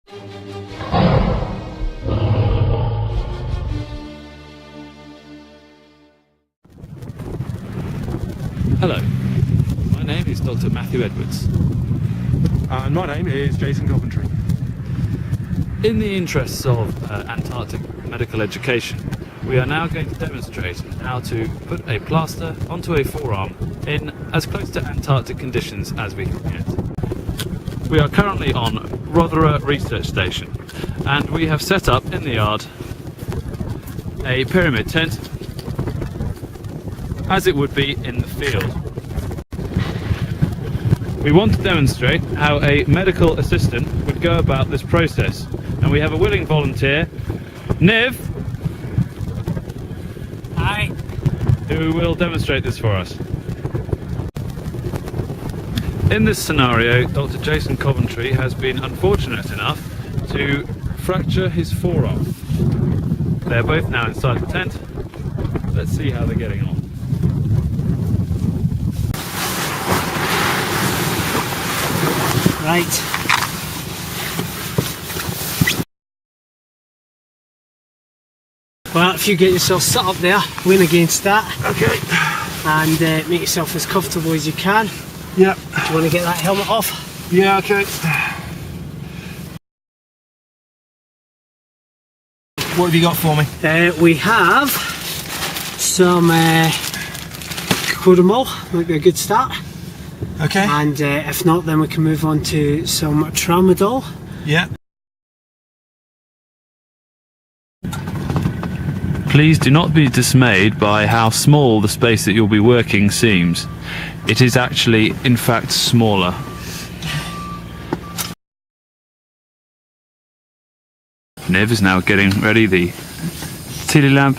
Hello, my name is Dr. Matthew Edwards. And my name is Jason Coventry. In the interests of Antarctic medical education, we are now going to demonstrate how to put a plaster onto a forearm in as close to Antarctic conditions as we can get. We are currently on Rothera Research Station, and we have set up in the yard a pyramid tent as it would be in the field. We want to demonstrate how a medical assistant would go about this process, and we have a willing volunteer, Niv. Hi. Who will demonstrate this for us. In this scenario, Dr. Jason Coventry has been unfortunate enough to fracture his forearm. They're both now inside the tent. Let's see how they're getting on. Right. Well, if you get yourself set up there, lean against that. Okay. And make yourself as comfortable as you can. Yep. Do you want to get that helmet off? Yeah, okay. What have you got for me? We have some Codamol, might be a good start. Okay. And if not, then we can move on to some Tramadol. Yeah. Please do not be dismayed by how small the space that you'll be working seems. It is actually, in fact, smaller. Niv is now getting ready the tele lamp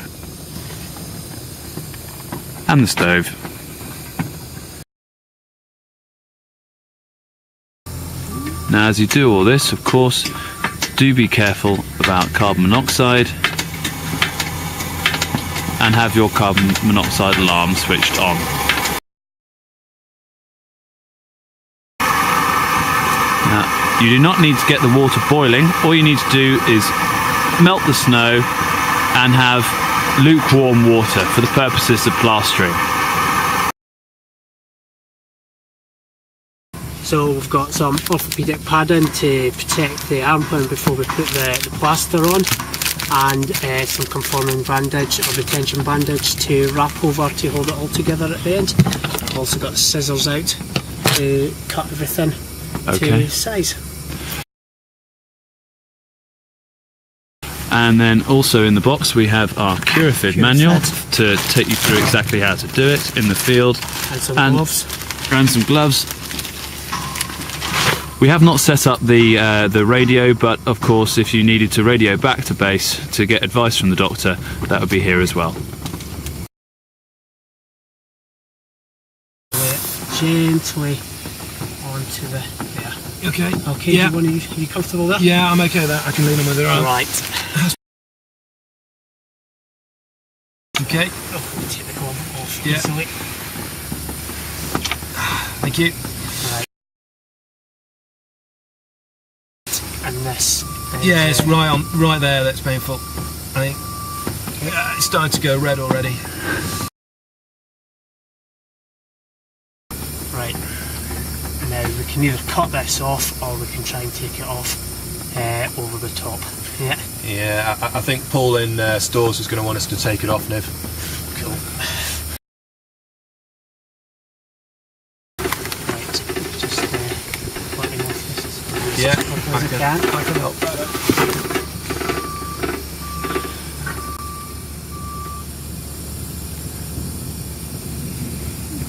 and the stove. Now, as you do all this, of course, do be careful about carbon monoxide and have your carbon monoxide alarm switched on. Now, you do not need to get the water boiling. All you need to do is melt the snow and have lukewarm water for the purposes of plastering. So we've got some orthopaedic padding to protect the armpound before we put the plaster on, and some conforming bandage or retention bandage to wrap over to hold it all together at the end. I've also got scissors out to cut everything to size. And then also in the box we have our Curafid manual to take you through exactly how to do it in the field. And some gloves. And some gloves. We have not set up the radio, but of course if you needed to radio back to base to get advice from the doctor, that would be here as well. Gently onto the there. Okay. Okay, Yeah. are you comfortable there? Yeah, I'm okay with that. I can lean on with her arm. Right. Okay. Oh, take the glove off Yeah. easily. Thank you. Right. And this. Yeah, it's right there that's painful. I think it's starting to go red already. Right. Now we can either cut this off or we can try and take it off over the top. Yeah. Yeah, I think Paul in stores is going to want us to take it off, Niv. Cool. Right. Just let me know if this is Yeah, as I can. I can help.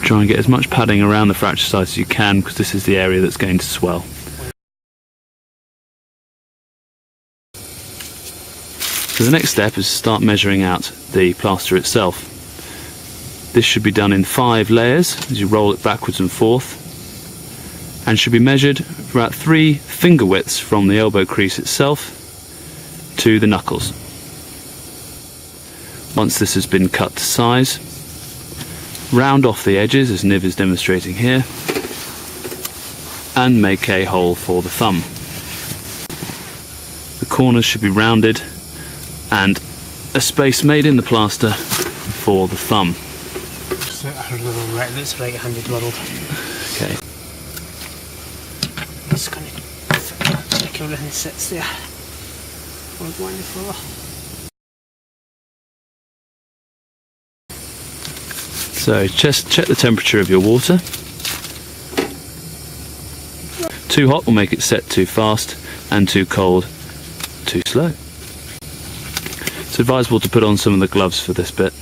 Try and get as much padding around the fracture site as you can, because this is the area that's going to swell. So the next step is to start measuring out the plaster itself. This should be done in 5 layers as you roll it backwards and forth, and should be measured for about 3 finger widths from the elbow crease itself to the knuckles. Once this has been cut to size, round off the edges as Niv is demonstrating here, and make a hole for the thumb. corners should be rounded and a space made in the plaster for the thumb. So that's right-handed world. Okay. Just going to check everything sits there. Word one before. So just check the temperature of your water. Too hot will make it set too fast, and too cold too slow. It's advisable to put on some of the gloves for this bit.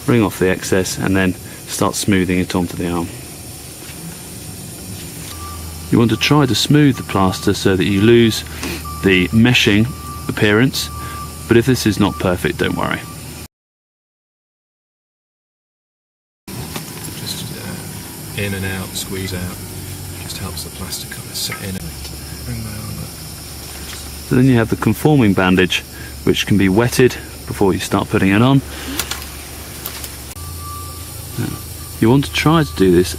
Wring off the excess and then start smoothing it onto the arm. You want to try to smooth the plaster so that you lose the meshing appearance, but if this is not perfect, don't worry. Just in and out, squeeze out, just helps the plaster kind of set in. Bring my arm up. So then you have the conforming bandage, which can be wetted before you start putting it on. You want to try to do this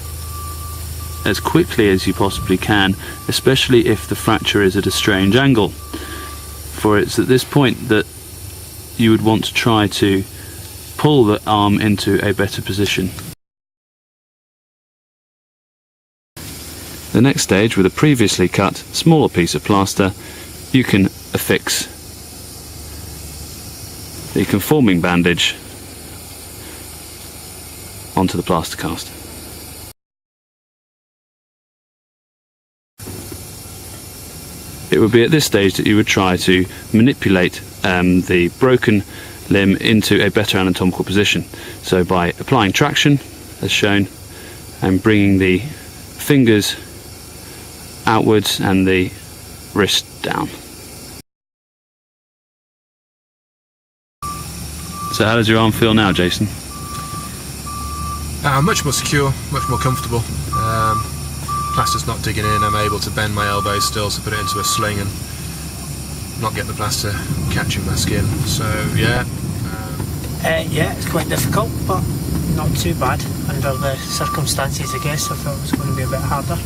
as quickly as you possibly can, especially if the fracture is at a strange angle, for it's at this point that you would want to try to pull the arm into a better position. The next stage, with a previously cut smaller piece of plaster, you can affix the conforming bandage onto the plaster cast. It would be at this stage that you would try to manipulate the broken limb into a better anatomical position. So by applying traction, as shown, and bringing the fingers outwards and the wrist down. So how does your arm feel now, Jason? Much more secure, much more comfortable. Plaster's not digging in, I'm able to bend my elbows still to put it into a sling and not get the plaster catching my skin. So yeah. Yeah, it's quite difficult, but not too bad. Under the circumstances, I guess, I thought it was going to be a bit harder.